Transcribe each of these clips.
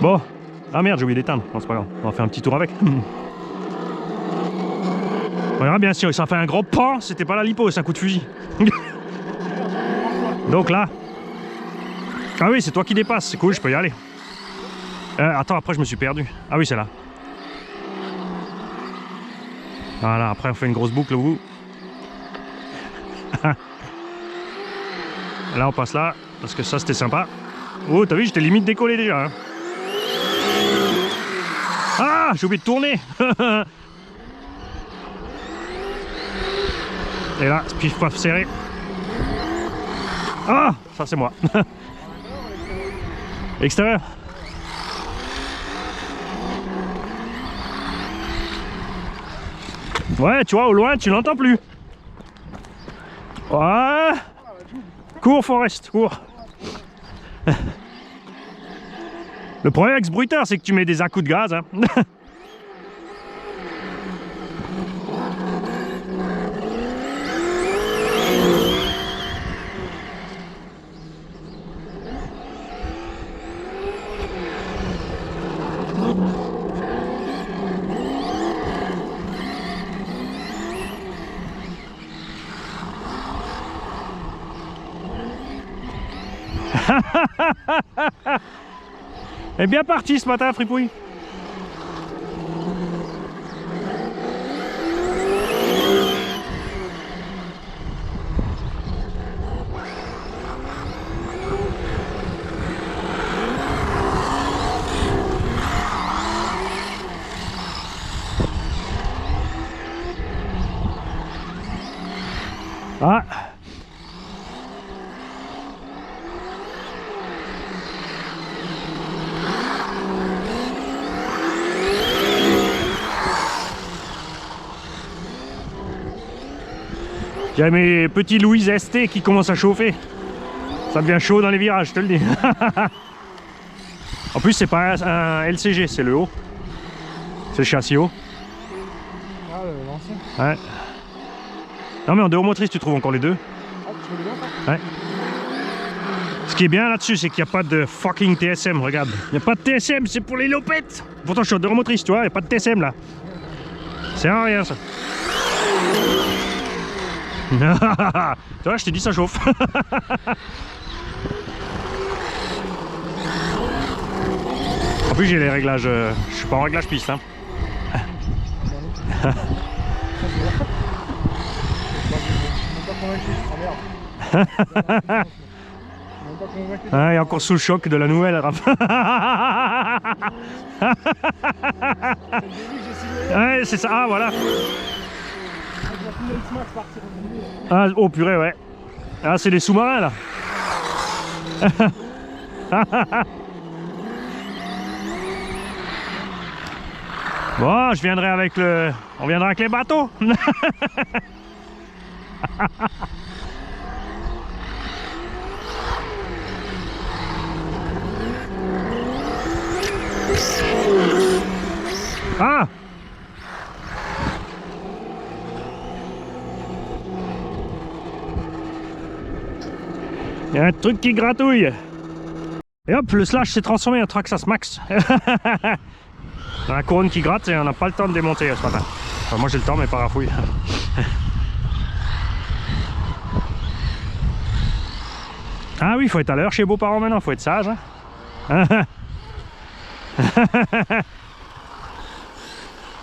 Bon. Ah merde, j'ai oublié d'éteindre. Non, c'est pas grave. On va faire un petit tour avec. On verra bien si ça fait un gros pan. C'était pas la lipo, c'est un coup de fusil. Donc là. Ah oui, c'est toi qui dépasse. C'est cool, je peux y aller. Attends, après je me suis perdu. Ah oui, c'est là. Voilà, après on fait une grosse boucle au bout. Là on passe là, parce que ça c'était sympa. Oh, t'as vu, j'étais limite décollé déjà. Hein. Ah, j'ai oublié de tourner. Et là, pif paf serré. Ah, ça c'est moi. Extérieur. Ouais, tu vois, au loin, tu l'entends plus. Ouais. Cours, Forest, cours. Le problème avec ce bruiteur, c'est que tu mets des à-coups de gaz. Hein. est bien parti ce matin, Fripouille. Ah. Il y a mes petits Louis ST qui commencent à chauffer. Ça devient chaud dans les virages, je te le dis. En plus, c'est pas un LCG, c'est le haut. C'est le châssis haut. Ah, l'ancien. Ouais. Non mais en deux roues motrices, tu trouves encore les deux. Ah, tu veux les deux? Ouais. Ce qui est bien là-dessus, c'est qu'il n'y a pas de fucking TSM, regarde. Il n'y a pas de TSM, c'est pour les lopettes. Pourtant, je suis en deux roues motrices, tu vois, il n'y a pas de TSM là. C'est rien ça. Tu vois, je t'ai dit ça chauffe. En plus j'ai les réglages, je suis pas en réglage piste hein. Ah, il est encore sous le choc de la nouvelle. Ouais, c'est ça, ah voilà. Ah, oh purée, ouais. Ah, c'est les sous-marins là. Bon, je viendrai avec le... On viendra avec les bateaux. Ah! Il y a un truc qui gratouille. Et hop, le slash s'est transformé en Traxxas Max. Dans la couronne qui gratte et on n'a pas le temps de démonter ce matin. Enfin, moi j'ai le temps mais pas rafouille. Ah oui, il faut être à l'heure chez les beaux-parents maintenant, il faut être sage. Hein.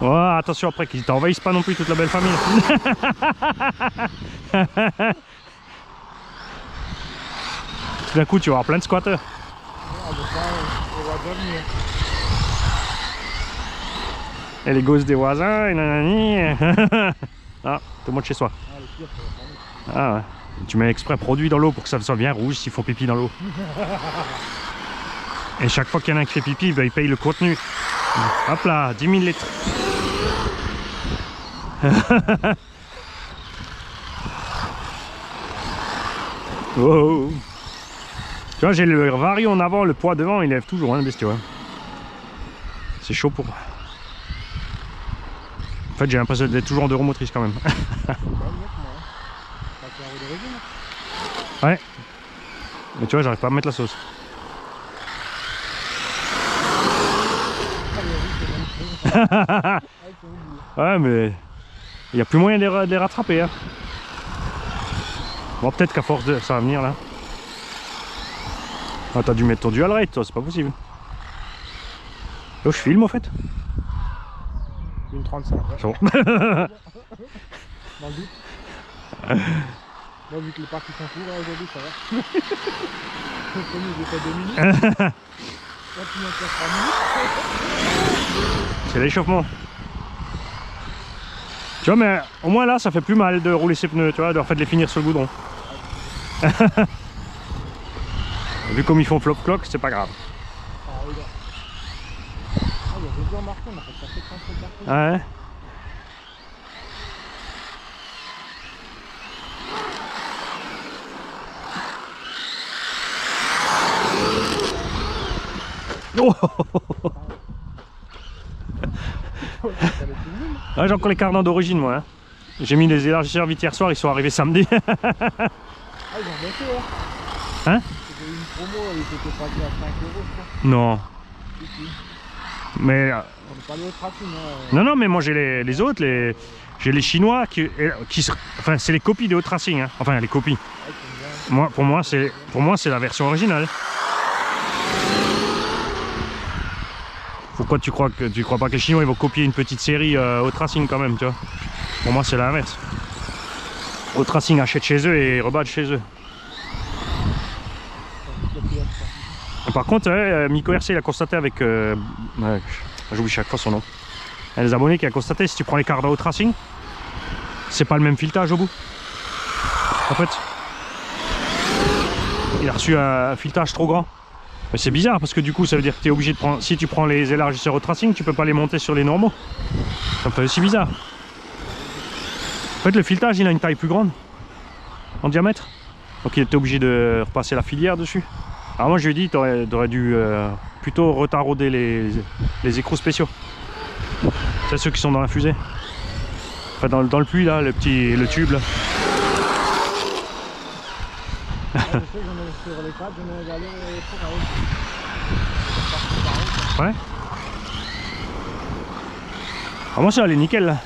Oh, attention après qu'ils t'envahissent pas non plus toute la belle famille. Tout d'un coup tu vas avoir plein de squatteurs. Et les gosses des voisins, et nanani. Ah, tout le monde chez soi. Ah ouais. Tu mets exprès produit dans l'eau pour que ça soit bien rouge s'ils font pipi dans l'eau. Et chaque fois qu'il y en a un qui fait pipi, ben, il paye le contenu. Hop là, 10 000 litres. Oh. Tu vois, j'ai le vario en avant, le poids devant, il lève toujours, hein, le bestiau. Hein. C'est chaud pour... En fait, j'ai l'impression d'être toujours en deux roues motrices quand même. Ouais. Mais tu vois, j'arrive pas à mettre la sauce. Ouais, mais il n'y a plus moyen de les rattraper. Hein. Bon, peut-être qu'à force de ça va venir là. Ah, t'as dû mettre ton dual rate, toi, c'est pas possible. Oh, je filme en fait. Une 35. Ouais. C'est bon. Dans le doute. Moi, vu que les parties sont courts, là, aujourd'hui, ça va. Comme j'ai fait 2 minutes. Là, tu m'as fait 3 minutes. C'est l'échauffement. Tu vois, mais au moins là, ça fait plus mal de rouler ses pneus, tu vois, de les finir sur le goudron. Vu comme ils font flop-clock, c'est pas grave. Ah, regarde. Ah, il y avait bien marqué, mais en fait, ça fait 37 parties. Ah ouais. Oh ouais, j'ai encore les cardans d'origine moi. Hein. J'ai mis les élargisseurs vite hier soir, ils sont arrivés samedi. Ah, ils ont baissé, ouais. Hein? C'était une promo, ils étaient pas mis à 5 €, je crois. Non. Si, si. Mais On est pas allé au tracking, hein. non, non, mais moi j'ai les autres, j'ai les chinois qui enfin c'est les copies de Hot Racing. Hein. Enfin les copies. Ouais, Pour moi c'est la version originale. Pourquoi tu crois pas que les Chinois ils vont copier une petite série Hot Racing quand même, tu vois? Pour moi c'est l'inverse. Hot Racing achète chez eux et rebadge chez eux. Par contre, Miko RC il a constaté avec j'oublie chaque fois son nom. Il y a des abonnés qui a constaté, si tu prends les cartes Hot Racing, c'est pas le même filetage au bout. En fait, il a reçu un filetage trop grand. Mais c'est bizarre parce que du coup ça veut dire que tu es obligé de prendre. Si tu prends les élargisseurs Hot Racing, tu peux pas les monter sur les normaux. Ça me fait aussi bizarre. En fait, le filetage il a une taille plus grande en diamètre. Donc il était obligé de repasser la filière dessus. Alors moi je lui ai dit, tu aurais dû plutôt retarauder les écrous spéciaux. C'est ceux qui sont dans la fusée. Enfin dans le puits là, le tube là. je sais que j'en ai sur les 4, j'en ai regardé pour un autre. Ouais. Alors moi ça allait nickel là.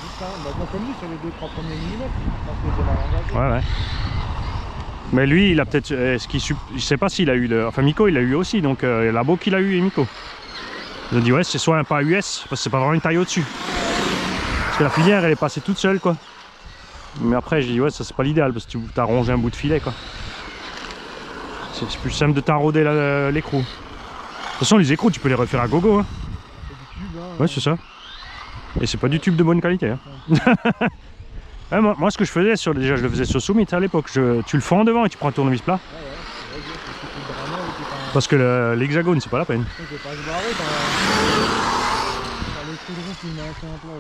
Juste ça, bah, comme lui, c'est les 2-3 premiers millimètres. Parce que j'ai la Ouais, ouais. Mais lui, il a peut-être. Je sais pas s'il a eu le. Enfin, Miko, il l'a eu aussi. Donc, Labo qu'il a eu et Miko. Ils ont dit, ouais, c'est soit un pas US, parce que c'est pas vraiment une taille au-dessus. Parce que la filière, elle est passée toute seule, quoi. Mais après, j'ai dit, ouais, ça c'est pas l'idéal, parce que tu as rongé un bout de filet, quoi. C'est plus simple de tarauder l'écrou. De toute façon, les écrous, tu peux les refaire à gogo. Hein. C'est du tube, hein. Ouais, c'est ça. Et c'est pas du tube de bonne qualité. Hein. Ouais, moi, ce que je faisais, déjà je le faisais sur Summit à l'époque, tu le fends devant et tu prends un tournevis plat. Parce que l'hexagone, c'est pas la peine.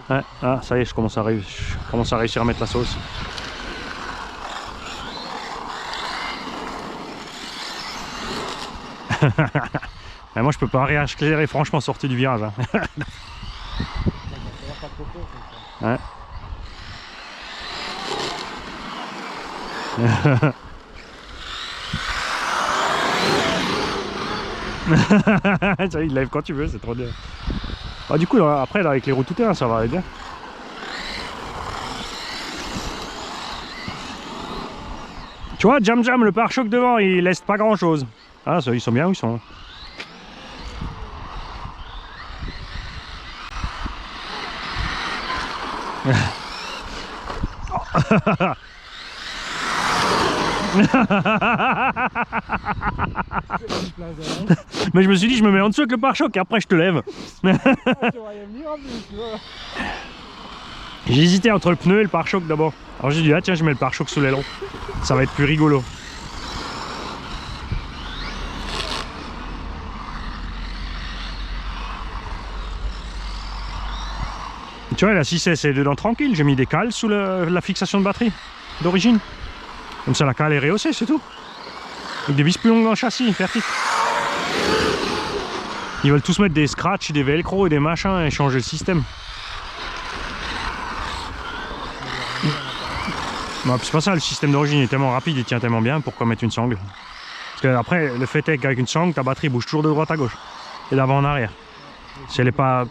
Ouais, ah, ça y est, je commence à réussir à mettre la sauce. Et moi, je peux pas réaccélérer franchement sorti du virage. Hein. Ouais. Il lève quand tu veux, c'est trop bien. Ah, du coup, là, après, là, avec les roues tout terrain, ça va aller bien. Tu vois, Jam Jam, le pare-choc devant, il laisse pas grand chose. Ah, ça, ils sont bien où ils sont. Mais je me suis dit, je me mets en dessous avec le pare-choc et après je te lève. J'ai hésité entre le pneu et le pare-choc d'abord. Alors j'ai dit, ah tiens, je mets le pare-choc sous l'aileron. Ça va être plus rigolo. Tu vois, la 6S est dedans tranquille. J'ai mis des cales sous la fixation de batterie d'origine. Comme ça, la cale est rehaussée, c'est tout. Avec des vis plus longues dans le châssis, fertique. Ils veulent tous mettre des scratchs, des velcro et des machins et changer le système. Bon, c'est pas ça, le système d'origine est tellement rapide, il tient tellement bien, pourquoi mettre une sangle? Parce que après, le fait est qu'avec une sangle, ta batterie bouge toujours de droite à gauche et d'avant en arrière. Si elle est pas...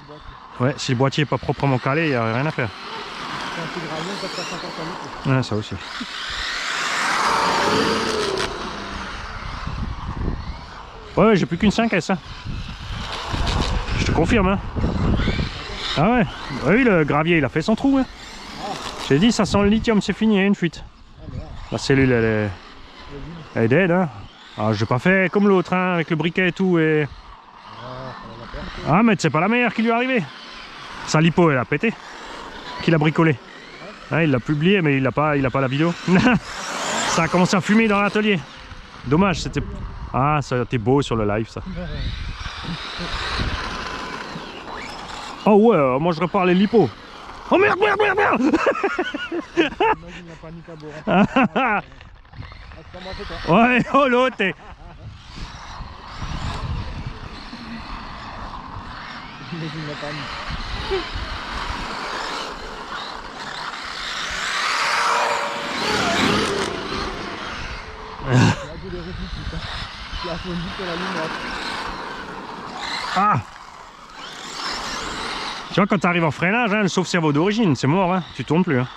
Ouais, si le boîtier n'est pas proprement calé, il n'y a rien à faire. C'est un petit gravier, ça passe 50 litres. Ouais, ça aussi. Ouais, j'ai plus qu'une 5S. Hein. Je te confirme. Hein. Ah ouais. Oui, le gravier, il a fait son trou. Hein. J'ai dit, ça sent le lithium, c'est fini, il y a une fuite. La cellule, elle est dead. Hein. Ah, j'ai pas fait comme l'autre, hein, avec le briquet et tout. Et... Ah, mais c'est pas la meilleure qui lui est arrivée. Sa lipo, elle a pété. Qui l'a bricolé. Ah, il l'a publié, mais il a pas la vidéo. Ça a commencé à fumer dans l'atelier. Dommage, c'était... Ah, ça a été beau sur le live, ça. Oh ouais, moi je repars les lipos. Oh merde, merde, merde, merde. Imagine la panique à boire. Ouais, oh l'autre. Imagine la panique. Ah. Tu vois, quand tu arrives en freinage, hein, le sauve-cerveau d'origine, c'est mort, hein. Tu tournes plus. Hein.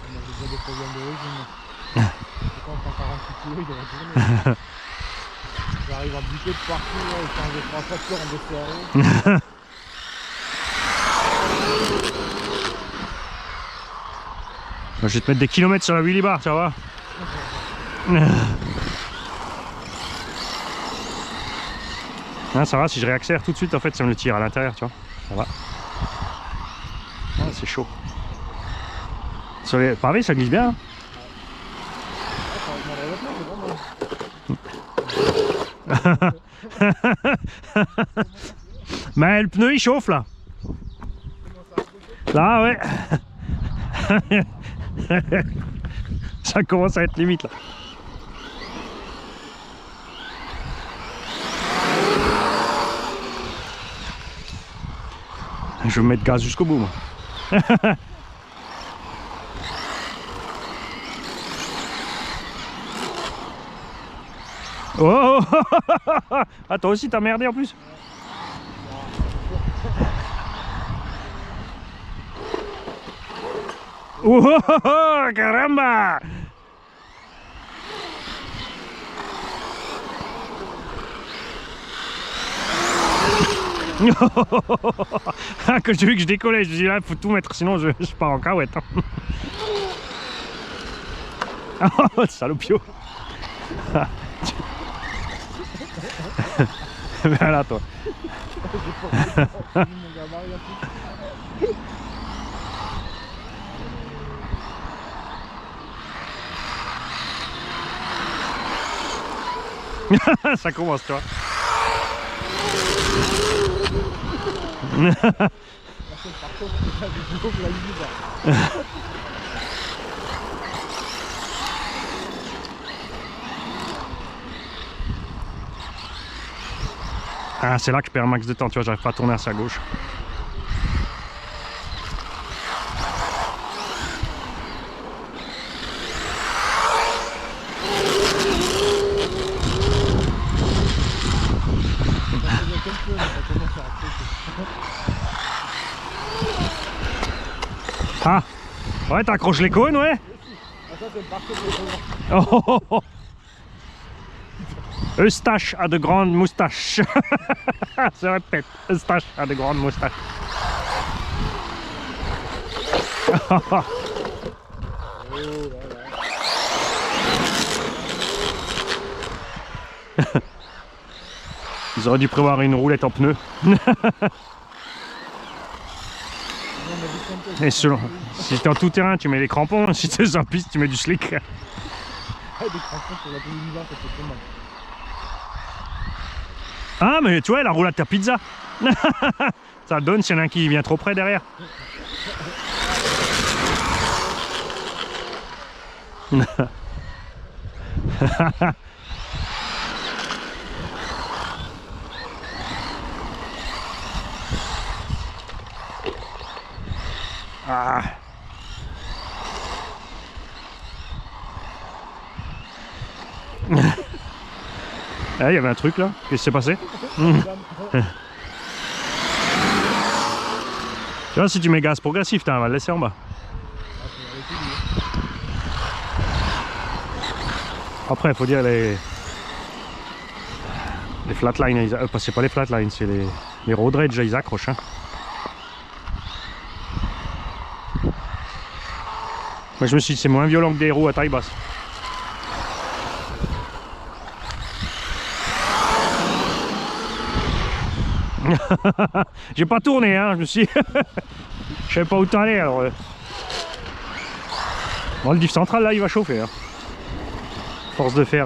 On a déjà des problèmes d'origine. Quand on prend 48 kg, il doit retourner. J'arrive à buter de partout, là, et changer 3 facteurs en DCRO. Je vais te mettre des kilomètres sur la wheelie bar, tu vois. Ah, ça va, si je réaccélère tout de suite, en fait, ça me le tire à l'intérieur, tu vois. Ça va. Ah, c'est chaud. Sur les pavés, ça glisse bien. Hein. Mais le pneu, il chauffe, là. Là, ouais. Ça commence à être limite, là. Je vais mettre gaz jusqu'au bout, moi. Oh. Ah, toi aussi, t'as merdé en plus. Oh, caramba. Quand j'ai vu que je décollais, je me suis dit là, il faut tout mettre, sinon je pars en cahuète. Oh, salopio. Viens là, toi. Ça commence, tu vois. Ah, c'est là que je perds un max de temps, tu vois, j'arrive pas à tourner à sa gauche. Ah, ouais, t'accroches les cônes, ouais. Oh, oh, oh. Eustache a de grandes moustaches. Je répète, Eustache a de grandes moustaches. Ils auraient dû prévoir une roulette en pneu. Et selon, si t'es en tout terrain, tu mets les crampons. Si t'es sur piste, tu mets du slick. Des crampons pour la télévision, ça fait trop mal. Ah, mais tu vois, la roulade à pizza. Ça donne s'il y en a un qui vient trop près derrière. Ah. Ah, il y avait un truc là. Qu'est-ce qui s'est passé? Tu vois, si tu mets gaz progressif, on va le laisser en bas. Après, il faut dire les flatlines, c'est pas les flatlines, c'est les road rage, ils accrochent. Hein. Moi, je me suis dit, c'est moins violent que des roues à taille basse. J'ai pas tourné, hein, je me suis. Je savais pas où t'allais alors. Bon, le diff central là il va chauffer. Hein. Force de faire.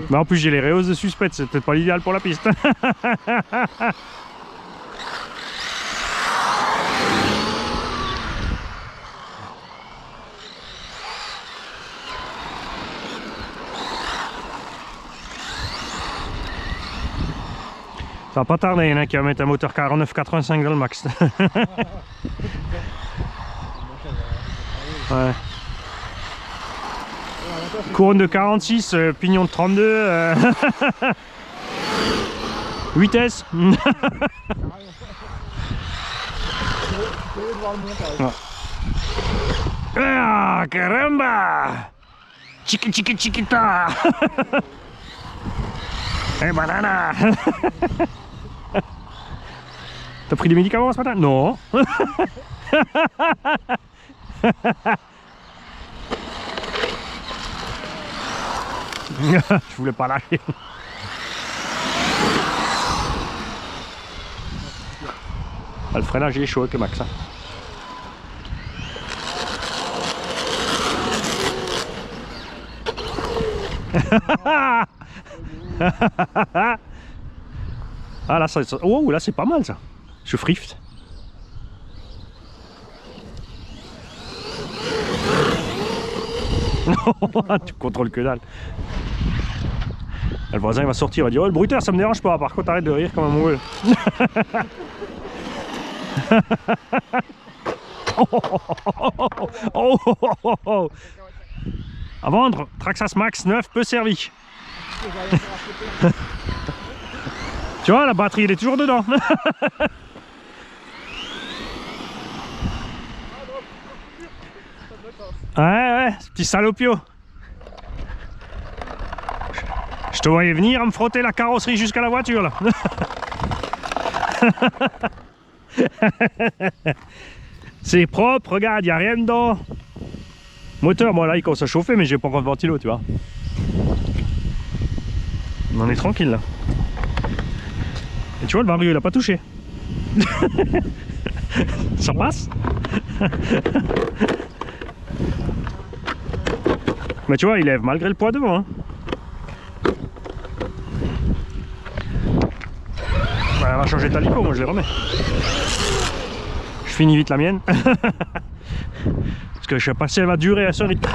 Mais en plus j'ai les réhausses de suspect, c'est peut-être pas l'idéal pour la piste. Ça va pas tarder, il y en a qui va mettre un moteur 49-85 dans le max. Ouais. Couronne de 46, pignon de 32. Vitesse. Ah, caramba! Chiquita! Eh, banana! T'as pris des médicaments ce matin? Non. Je voulais pas lâcher. Le freinage est chaud avec Max. Hein. Ah là, oh, là c'est pas mal ça. Je frift. Tu contrôles que dalle. Le voisin il va sortir, il va dire oh le bruiteur ça me dérange pas, par contre arrête de rire comme un mongol. À vendre, Traxxas Max 9 peu servi. Tu vois la batterie elle est toujours dedans. Ouais, petit salopio. Je te voyais venir à me frotter la carrosserie jusqu'à la voiture là. C'est propre, regarde, il n'y a rien dedans. Moteur, bon là il commence à chauffer, mais j'ai pas encore de ventilo, tu vois. On est tranquille là. Et tu vois, le varieux il a pas touché. Ça passe. Mais tu vois, il lève malgré le poids devant. Hein. Bah, elle va changer de talico, moi je les remets. Je finis vite la mienne. Parce que je sais pas si elle va durer à ce rythme.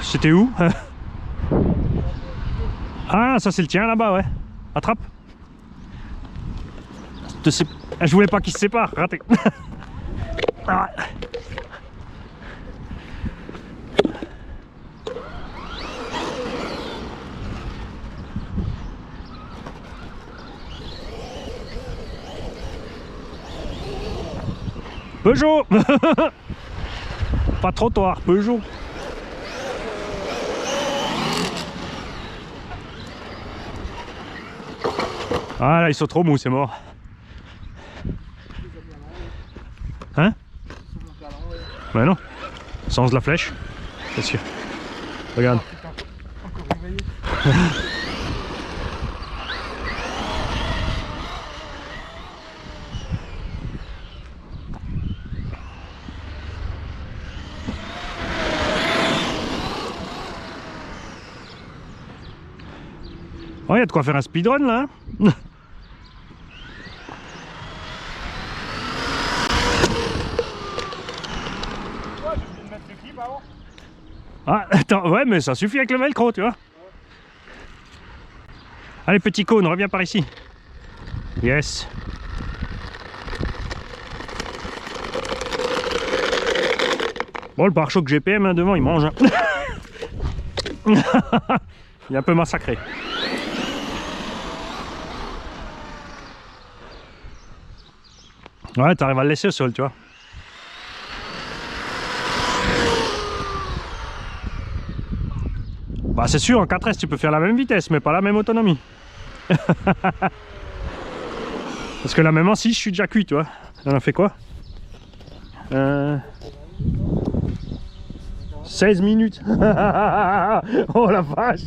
C'était où? Ah, ça c'est le tien là-bas, ouais. Attrape. Je voulais pas qu'ils se séparent, raté. Ah. Peugeot. Pas trottoir, Peugeot. Ah là ils sont trop mous, c'est mort. Hein? Bah non, sans la flèche, c'est sûr. Regarde. Oh, il y a de quoi faire un speedrun là. Hein. Ah, attends, ouais, mais ça suffit avec le velcro, tu vois. Allez, petit cône, reviens par ici. Yes. Bon, le pare-choc GPM hein, devant, il mange. Hein. Il est un peu massacré. Ouais, t'arrives à le laisser au sol, tu vois. Bah c'est sûr, en 4S tu peux faire la même vitesse, mais pas la même autonomie. Parce que là même en 6, je suis déjà cuit, tu vois. On a fait quoi 16 minutes. Oh la vache.